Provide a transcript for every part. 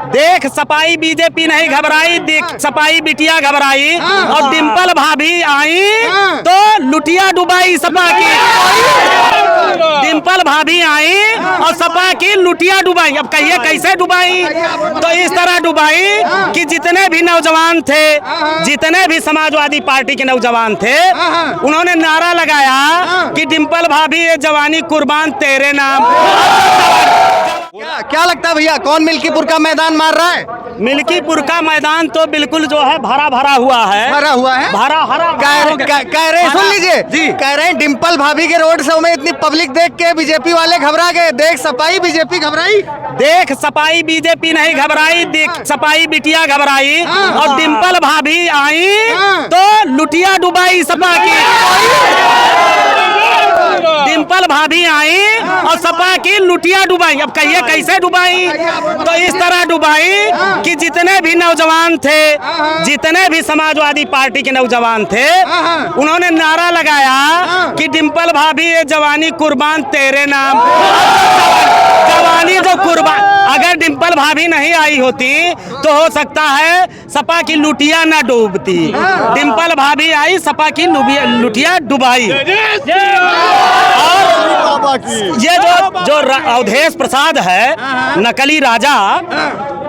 देख सपाई बीजेपी नहीं घबराई, देख सपाई बिटिया घबराई और डिम्पल भाभी आई तो लुटिया डुबाई सपा की। डिम्पल भाभी आई और सपा की लुटिया डुबाई। अब कहिए कैसे डुबाई? तो इस तरह डुबाई कि जितने भी नौजवान थे, जितने भी समाजवादी पार्टी के नौजवान थे, उन्होंने नारा लगाया कि डिम्पल भाभी ये जवानी कुर्बान तेरे नाम। क्या लगता है भैया, कौन मिल्कीपुर का मैदान मार रहा है? मिल्कीपुर का मैदान तो बिल्कुल जो है भरा भरा हुआ है, भरा हुआ है, भरा हरा कह रहे सुन लीजिए जी, कह रहे हैं डिम्पल भाभी के रोड शो में इतनी पब्लिक देख के बीजेपी वाले घबरा गए। देख सपाई बीजेपी घबराई, देख सपाई बीजेपी नहीं घबराई, देख सपाई बिटिया घबराई और डिम्पल भाभी आई तो लुटिया डुबाई सपा की। डिम्पल भाभी आई और सपा की लुटिया डुबाई। अब कहिए कैसे डुबाई? तो इस तरह डुबाई कि जितने भी नौजवान थे, जितने भी समाजवादी पार्टी के नौजवान थे, उन्होंने नारा लगाया कि डिम्पल भाभी ये जवानी कुर्बान तेरे नाम। जवानी जो कुर्बान, अगर डिम्पल भाभी नहीं आई होती तो हो सकता है सपा की लुटिया न डूबती। डिम्पल भाभी आई, सपा की लुटिया डुबाई। और ये जो अवधेश प्रसाद है, नकली राजा,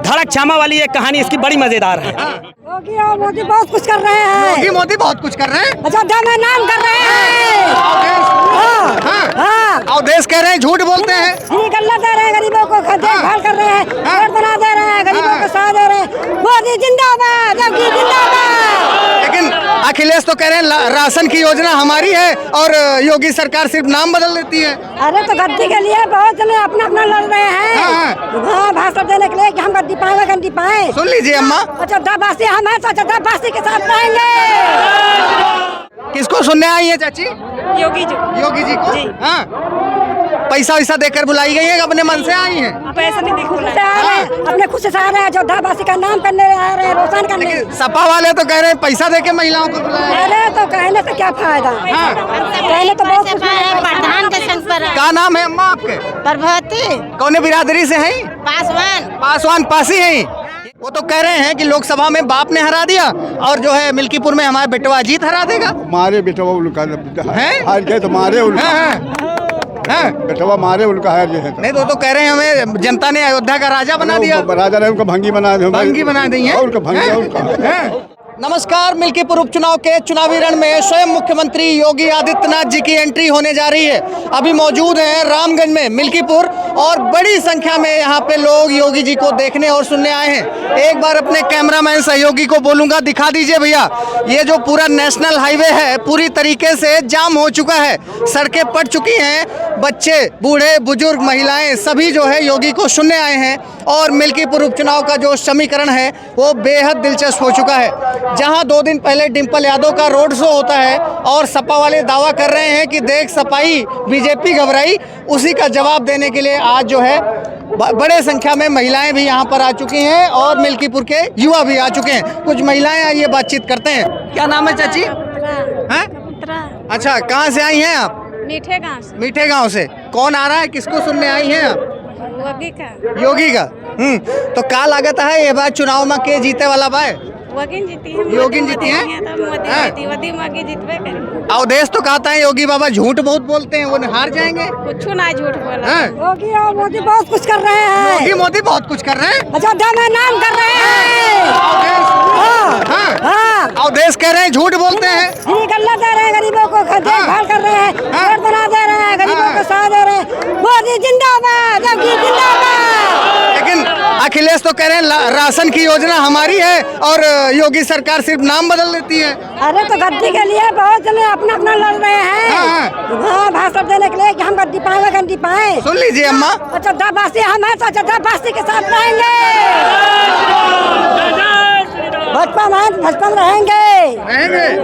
धड़क क्षमा वाली एक कहानी इसकी बड़ी मजेदार है। योगी और मोदी बहुत कुछ कर रहे हैं। योगी मोदी बहुत कुछ कर रहे हैं, अयोध्या में नाम कर रहे हैं। अवधेश कह रहे हैं झूठ बोलते हैं, गल्ला दे रहे हैं, गरीबों को देखभाल कर रहे हैं, घर बना दे रहे हैं, गरीबों को साथ दे रहे हैं। मोदी जिंदाबाद, योगी जिंदाबाद। लेकिन अखिलेश तो कह रहे हैं राशन की योजना हमारी है और योगी सरकार सिर्फ नाम बदल देती है। अरे तो गद्दी के लिए बहुत जने अपना अपना लड़ रहे हैं। हाँ, भाषण देने के लिए कि हम गद्दी पाए, गद्दी पाए। सुन लीजिए अम्मा, अयोध्यावासी हम हैं, तो अयोध्यावासी के साथ रहेंगे। किसको सुनने आई है चाची? योगी जी, योगी जी को। हाँ, पैसा वैसा देकर बुलाई गई है, अपने मन से आई हैं? पैसा नहीं अपने खुद से आ रहे हैं, अयोध्यावासी का नाम करने आ रहे हैं, रोशन करने। सपा वाले तो कह रहे हैं पैसा देके महिलाओं को बुलाया। अरे तो कहने से क्या फायदा? कहने तो बहुत कुछ है। प्रधान के संग पर क्या नाम है अम्मा आपके? प्रभाती कौन बिरादरी से हैं? पासवान पासी हैं। वो तो कह रहे हैं कि लोकसभा में बाप ने हरा दिया और जो है मिल्कीपुर में हमारे बेटवा अजीत हरा देगा। मारे बेटवा उनका है, हार गए तो मारे उनका बेटवा मारे उनका हार गए। नहीं तो कह रहे हैं हमें जनता ने अयोध्या का राजा बना दिया। राजा ने उनका भंगी बना दी है। उनका भंगी उनका। नमस्कार, मिल्कीपुर उपचुनाव के चुनावी रण में स्वयं मुख्यमंत्री योगी आदित्यनाथ जी की एंट्री होने जा रही है। अभी मौजूद हैं रामगंज में मिल्कीपुर और बड़ी संख्या में यहाँ पे लोग योगी जी को देखने और सुनने आए हैं। एक बार अपने कैमरामैन सहयोगी को बोलूँगा, दिखा दीजिए भैया, ये जो पूरा नेशनल हाईवे है पूरी तरीके से जाम हो चुका है, सड़कें पट चुकी हैं, बच्चे, बूढ़े, बुजुर्ग, महिलाएं सभी जो है योगी को सुनने आए हैं। और मिल्कीपुर उपचुनाव का जो समीकरण है वो बेहद दिलचस्प हो चुका है। जहां 2 दिन पहले डिम्पल यादव का रोड शो होता है और सपा वाले दावा कर रहे हैं कि देख सपाई बीजेपी घबराई, उसी का जवाब देने के लिए आज जो है बड़े संख्या में महिलाएं भी यहां पर आ चुकी हैं और मिल्कीपुर के युवा भी आ चुके हैं। कुछ महिलाएं आइए बातचीत करते हैं। क्या नाम है चाची? हैं? अच्छा, कहाँ से आई हैं आप? मीठे गांव से। मीठे गांव से। कौन आ रहा है, किसको सुनने आई हैं आप? योगी का। तो क्या लागत है ये बार चुनाव में के जीते वाला बाय? योगी जीती है। योगी जीती है। अवधेश तो कहता है योगी बाबा झूठ बहुत बोलते हैं, वो हार जाएंगे। कुछ ना झूठ बोला। योगी और मोदी बहुत कुछ कर रहे हैं। योगी मोदी बहुत कुछ कर रहे हैं, अयोध्या में नाम कर रहे हैं। अवधेश कह रहे हैं झूठ बोलते हैं, गल्ला दे रहे हैं, गरीबों को देखभाल कर रहे हैं, घर बना दे रहे हैं, गरीबों को साथ दे रहे हैं। मोदी जिंदाबाद, योगी जिंदाबाद। लेकिन अखिलेश तो कह रहे हैं राशन की योजना हमारी है और योगी सरकार सिर्फ नाम बदल देती है। अरे तो गद्दी के लिए बहुत जने अपना अपना लड़ रहे हैं। हाँ, भाषण देने के लिए कि हम गद्दी पाए, गद्दी पाए। सुन लीजिए अम्मा, अयोध्यावासी हम हैं, तो अयोध्यावासी के साथ रहेंगे। भाजपा में भाजपा में रहेंगे।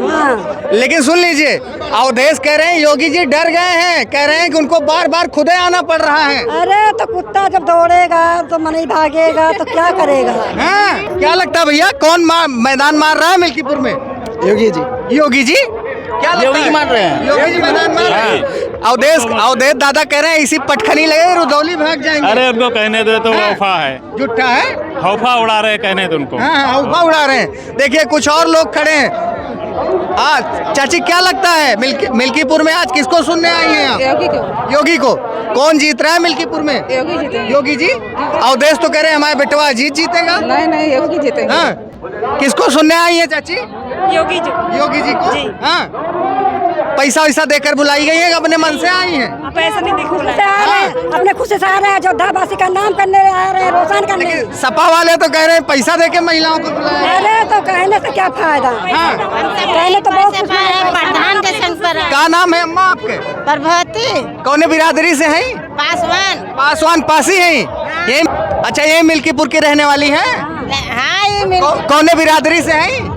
हाँ। लेकिन सुन लीजिए, अवधेश कह रहे हैं योगी जी डर गए हैं, कह रहे हैं कि उनको बार बार खुदे आना पड़ रहा है। अरे तो कुत्ता जब दौड़ेगा तो मन ही भागेगा तो क्या करेगा? हाँ, क्या लगता है भैया, कौन मैदान मार रहा है मिल्कीपुर में? योगी जी। योगी जी क्या योगी जी मार रहे हैं। योगी जी मैदान मार रहे हैं। अवधेश दादा कह रहे हैं इसी पटखनी लगे रुदौली भाग जाएंगे। अरे उनको कहने दे तो वो अफवाह है, झूठा है। हौफा उड़ा रहे कहने तो उनको। हाँ अफवाह उड़ा रहे हैं। देखिए कुछ और लोग खड़े हैं। चाची क्या लगता है मिल्कीपुर में आज किसको सुनने आई हैं आप? योगी को। योगी को। कौन जीत रहा है मिल्कीपुर में? योगी जीते। योगी जी। अवधेश तो कह रहे हैं हमारे बेटवा जीतेगा। नहीं योगी जीते। हाँ किसको सुनने आई है चाची? योगी जी। योगी जी को। जी। हाँ पैसा वैसा देकर बुलाई गई है, अपने मन से आई हैं? पैसा नहीं देखो खुशी से आ रहे हैं, अपने खुशी से आ रहे हैं, अयोध्यावासी का नाम करने आ रहे हैं, रोशन करने। लेकिन सपा वाले तो कह रहे हैं पैसा देके महिलाओं को बुलाया। अरे तो कहने से क्या फायदा? हाँ। कहने तो बहुत कुछ है। प्रधान के संग पर क्या नाम है अम्मा आपके? प्रभाती कौन बिरादरी से हैं? पासवान पासी हैं। ये अच्छा ये मिल्कीपुर की रहने वाली हैं? हाँ ये कौन बिरादरी से हैं?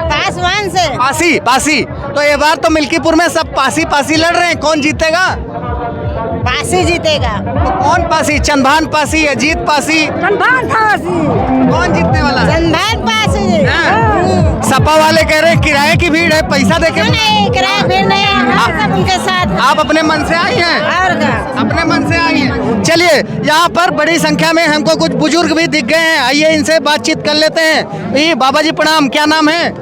पासवान से। पासी। तो ये बार तो मिल्कीपुर में सब पासी लड़ रहे हैं, कौन जीतेगा? पासी जीतेगा। तो कौन पासी? चंदभान पासी, अजीत पासी, चंदभान पासी। कौन जीतने वाला है? चंदभान पासी। हाँ। सपा वाले कह रहे हैं किराए की भीड़ है, पैसा देके। नहीं किराया भीड़ नहीं है, हम सब उनके साथ। आप अपने मन से आई हैं? और क्या? अपने मन से आई हैं। चलिए यहाँ पर बड़ी संख्या में हमको कुछ बुजुर्ग भी दिख गए हैं, आइए इनसे बातचीत कर लेते हैं। ये बाबा जी प्रणाम, क्या नाम है?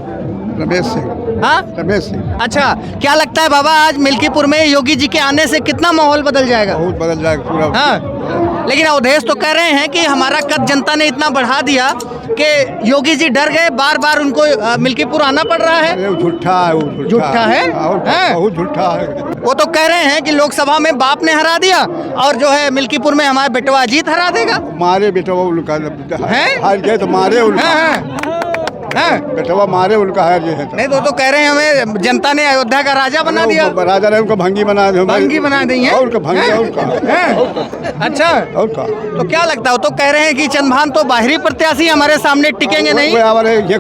रमेश सिंह। हाँ रमेश सिंह। अच्छा क्या लगता है बाबा आज मिल्कीपुर में योगी जी के आने से कितना माहौल बदल जाएगा? बहुत बदल जाएगा पूरा। हाँ लेकिन अवधेश तो कह रहे हैं कि हमारा कद जनता ने इतना बढ़ा दिया कि योगी जी डर गए, बार उनको मिल्कीपुर आना पड़ रहा है। अरे वो झूठा है, वो झूठा है? और हैं? बहुत झूठा है। वो तो कह रहे हैं कि लोकसभा में बाप ने हरा दिया और जो है मिल्कीपुर में हमारे बेटवा अजीत हरा देगा। मारे बेटवा उनका हैं? हार गए तो मारे उनका। हाँ। बेटवा मारे उनका हार गए हैं। नहीं तो कह रहे हैं हमें जनता ने अयोध्या का राजा बना दिया। राजा ने उनका भंगी बना दिया। भंगी बना दी है? और उनका भंगी और का। अच्छा और का। तो क्या लगता है? तो कह रहे हैं कि चंदभान तो बाहरी प्रत्याशी हमारे सामने टिकेंगे नहीं। हमारे यही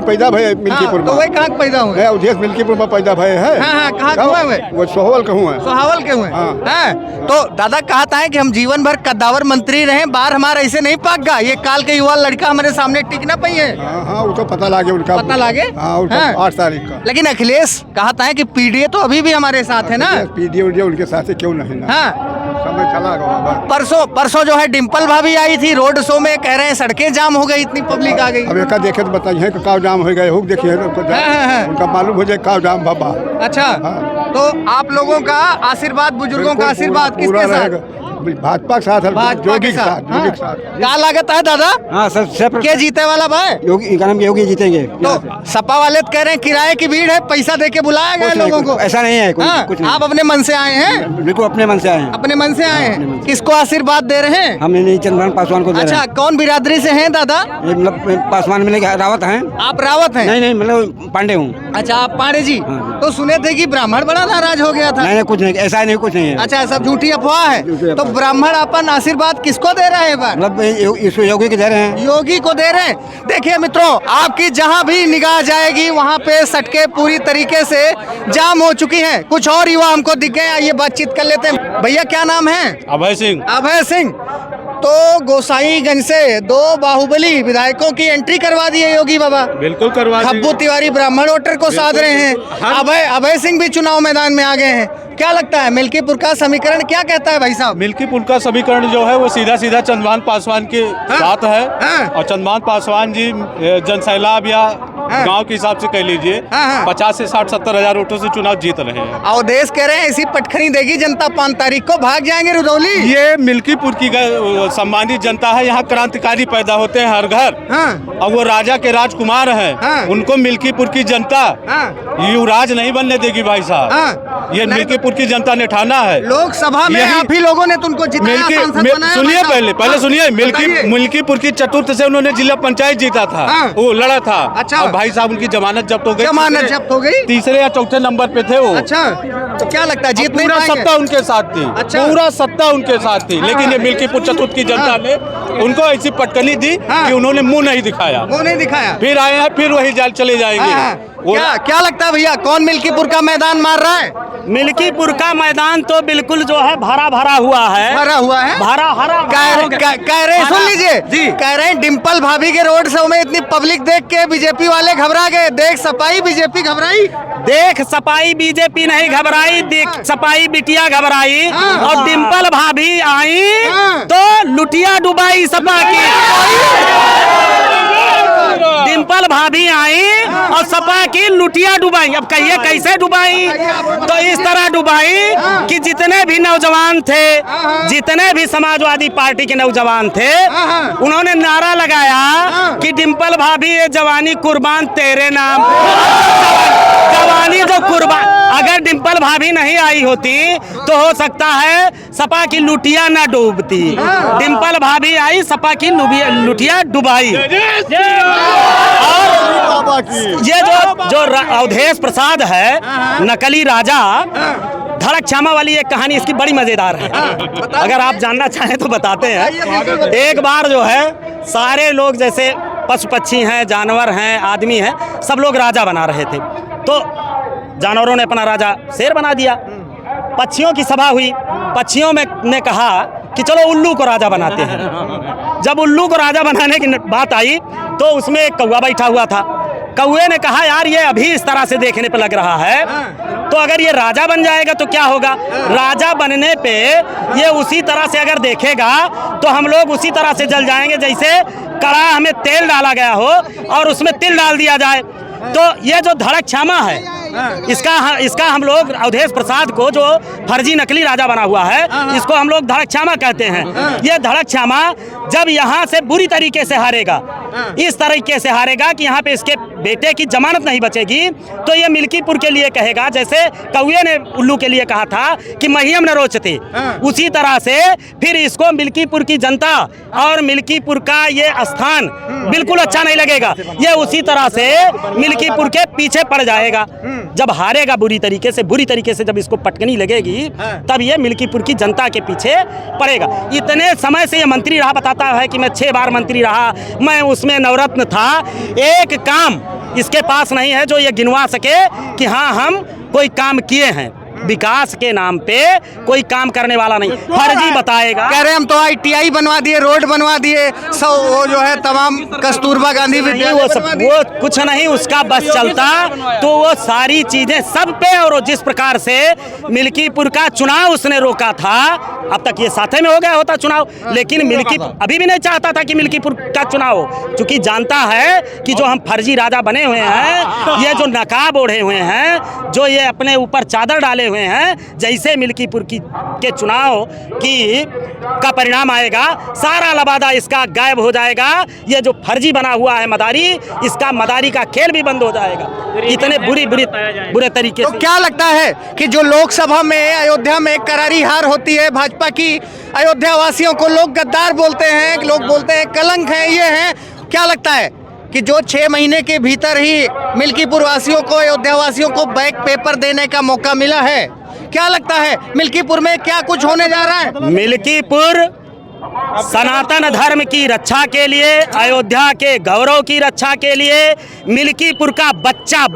पैदा भाई मिल्कीपुर में। तो वही कहाँ पैदा हुए? है उदेश मिल्कीपुर में पैदा भाई है। हाँ कहाँ हुए? वो सोहवल कहूँ है। सोहावल के हुए। हाँ। तो दादा कहता है कि हम जीवन भर कद्दावर मंत्री रहे, बार हमारा ऐसे नहीं पागा, ये काल के युवा लड़का हमारे सामने टिक ना पाई है। हाँ वो तो पता लगे उनका। पता लगे? हाँ 8 तारीख का। लेकिन अखिलेश कहता है कि पीडीए तो अभी भी हमारे साथ है ना। पीडीए उनके साथ क्यों नहीं ना। हाँ समय चला गया। परसों जो है डिम्पल भाभी आई थी रोड शो में, कह रहे हैं सड़कें जाम हो गई, इतनी पब्लिक आ गई। अब एक देखे तो बताइए कि काव जाम हो गए हो, देखिए उनका मालूम हो जाए काव जाम बाबा। अच्छा तो आप लोगों का आशीर्वाद, बुजुर्गों का आशीर्वाद किसके साथ? भाजपा के साथ, योगी के साथ। क्या लागत है दादा? हाँ सब के जीते वाला भाई? योगी जीतेंगे। तो सपा वाले कह रहे हैं किराए की भीड़ है, पैसा देके बुलाया गया लोगों को। ऐसा नहीं है कुछ आप अपने मन से आए हैं? बिल्कुल अपने मन से आए हैं। अपने मन से आए हैं। किसको आशीर्वाद दे रहे हैं? हम नहीं चंद्रभान पासवान को दे रहे हैं। अच्छा कौन बिरादरी से हैं दादा? मतलब पासवान में रावत हैं। आप रावत हैं? नहीं मतलब पांडे हूँ। अच्छा आप पांडे जी। हाँ। तो सुने थे कि ब्राह्मण बड़ा नाराज हो गया था। नहीं कुछ नहीं, ऐसा नहीं, कुछ नहीं है। अच्छा सब झूठी अफवाह है। तो ब्राह्मण अपन आशीर्वाद किसको दे रहे हैं? मतलब इसको योगी के दे रहे हैं। योगी को दे रहे हैं। देखिए मित्रों आपकी जहां भी निगाह जाएगी वहां पे सड़कें पूरी तरीके से जाम हो चुकी हैं। कुछ और युवा हमको दिख गए, आइए बातचीत कर लेते हैं। भैया क्या नाम है? अभय सिंह। अभय सिंह। तो गोसाईगंज से 2 बाहुबली विधायकों की एंट्री करवा दी है योगी बाबा। बिल्कुल करवा दी। खब्बू तिवारी ब्राह्मण वोटर को साध रहे हैं। अभय सिंह भी चुनाव मैदान में आ गए हैं। क्या लगता है मिल्कीपुर का समीकरण क्या कहता है भाई साहब? मिल्कीपुर का समीकरण जो है वो सीधा चंद्रभान पासवान के साथ है। और चंद्रभान पासवान जी जनसैलाब या गांव के हिसाब से कह लीजिए 50 से 60-70 हजार वोटों से चुनाव जीत रहे हैं। अवधेश कह रहे हैं ऐसी पटखनी देगी जनता 5 तारीख को, भाग जाएंगे रुदौली। ये मिल्कीपुर की सम्मानित जनता है, यहाँ क्रांतिकारी पैदा होते हैं हर घर। और वो राजा के राजकुमार हैं, उनको मिल्कीपुर की जनता युवराज नहीं बनने देगी भाई साहब। ये मिल्कीपुर की जनता ने ठाना है। लोकसभा में आप ही लोगों ने तुमको जिताया। सुनिए पहले सुनिए। मिल्कीपुर की चतुर्थ से उन्होंने जिला पंचायत जीता था, वो लड़ा था। अच्छा। और भाई साहब उनकी जमानत जब्त हो गई। जमानत जब्त हो गई। तीसरे या चौथे नंबर पे थे वो। अच्छा तो क्या लगता है जीत नहीं पूरा पाएंगे? सत्ता उनके साथ थी। अच्छा। पूरा सत्ता उनके साथ थी। लेकिन ये मिल्कीपुर चतुर्थ की जनता ने उनको ऐसी पटकनी दी कि उन्होंने मुंह नहीं दिखाया। वो नहीं दिखाया। फिर आए हैं, फिर वही जाल चले जाएंगे। क्या लगता है भैया, कौन मिल्कीपुर का मैदान मार रहा है? मिल्कीपुर का मैदान तो बिल्कुल जो है भरा भरा हुआ है, भरा हुआ है, भरा हरा कह रहे सुन लीजिए जी, कह रहे हैं डिम्पल भाभी के रोड शो में इतनी पब्लिक देख के बीजेपी वाले घबरा गए। देख सपाई बीजेपी घबराई, देख सपाई बीजेपी नहीं घबराई, देख सपाई बिटिया घबराई, और डिम्पल भाभी आई तो लुटिया डुबाई सपा की। डिम्पल भाभी आई और सपा की लुटिया डुबाई। अब कहिए कैसे डुबाई? तो इस तरह डुबाई कि जितने भी नौजवान थे, जितने भी समाजवादी पार्टी के नौजवान थे, उन्होंने नारा लगाया कि डिम्पल भाभी ये जवानी कुर्बान तेरे नाम। जवानी जो कुर्बान, अगर डिम्पल भाभी नहीं आई होती तो हो सकता है सपा की लुटिया न डूबती। डिम्पल भाभी आई, सपा की लुटिया डुबाई। और ये जो अवधेश प्रसाद है, नकली राजा, धड़क क्षमा वाली एक कहानी इसकी बड़ी मजेदार है, अगर आप जानना चाहें तो बताते हैं। एक बार जो है सारे लोग, जैसे पशु पक्षी हैं, जानवर हैं, आदमी हैं, सब लोग राजा बना रहे थे। तो जानवरों ने अपना राजा शेर बना दिया, पक्षियों की सभा हुई, पक्षियों में ने कहा कि चलो उल्लू को राजा बनाते हैं। जब उल्लू को राजा बनाने की बात आई तो उसमें एक कौवा बैठा हुआ था। कौवे ने कहा यार ये अभी इस तरह से देखने पे लग रहा है, तो अगर ये राजा बन जाएगा तो क्या होगा? राजा बनने पे ये उसी तरह से अगर देखेगा तो हम लोग उसी तरह से जल जाएंगे जैसे कड़ाह में तेल डाला गया हो और उसमें तिल डाल दिया जाए। तो ये जो धड़क क्षमा है, इसका हम लोग अवधेश प्रसाद को, जो फर्जी नकली राजा बना हुआ है, इसको हम लोग धड़क क्षमा कहते हैं। ये धड़क क्षमा जब यहाँ से बुरी तरीके से हारेगा, इस तरीके से हारेगा कि यहाँ पे इसके बेटे की जमानत नहीं बचेगी, तो ये मिल्कीपुर के लिए कहेगा जैसे कौवे ने उल्लू के लिए कहा था कि महियम न रोचते, उसी तरह से फिर इसको मिल्कीपुर की जनता और मिल्कीपुर का ये स्थान बिल्कुल अच्छा नहीं लगेगा। ये उसी तरह से मिल्कीपुर के पीछे पड़ जाएगा। जब हारेगा बुरी तरीके से जब इसको पटकनी लगेगी, तब ये मिल्कीपुर की जनता के पीछे पड़ेगा। इतने समय से ये मंत्री रहा, बताता है कि मैं 6 बार मंत्री रहा, मैं उसमें नवरत्न था। एक काम इसके पास नहीं है जो ये गिनवा सके कि हाँ हम कोई काम किए हैं। विकास के नाम पे कोई काम करने वाला नहीं, फर्जी बताएगा। कह रहे हम तो ITI बनवा दिए, रोड बनवा दिए, वो जो है तमाम कस्तूरबा गांधी वो कुछ नहीं उसका बस चलता, तो वो सारी चीजें सब पे, और जिस प्रकार से मिल्कीपुर का चुनाव उसने रोका था, अब तक ये साथे में हो गया होता चुनाव, लेकिन मिल्कीपुर अभी भी नहीं चाहता था कि मिल्कीपुर का चुनाव हो, क्योंकि जानता है कि जो हम फर्जी राजा बने हुए हैं, ये जो नकाब ओढ़े हुए हैं, जो ये अपने ऊपर चादर डाले हुए हैं, जैसे मिल्कीपुर के चुनाव का परिणाम आएगा, सारा लबादा इसका गायब हो जाएगा। ये जो फर्जी बना हुआ है मदारी, इसका मदारी का खेल भी बंद हो जाएगा, इतने बुरे तरीके से। तो क्या लगता है कि जो लोकसभा में अयोध्या में करारी हार होती है भाजपा की, अयोध्या वासियों को लोग गद्दार बोलते हैं, लोग बोलते हैं कलंक है, ये है, क्या लगता है कि जो 6 महीने के भीतर ही मिल्कीपुर वासियों को, अयोध्या वासियों को बैक पेपर देने का मौका मिला है, क्या लगता है मिल्कीपुर में क्या कुछ होने जा रहा है? मिल्कीपुर सनातन धर्म की रक्षा के लिए, अयोध्या के गौरव की रक्षा के लिए, मिल्कीपुर का बच्चा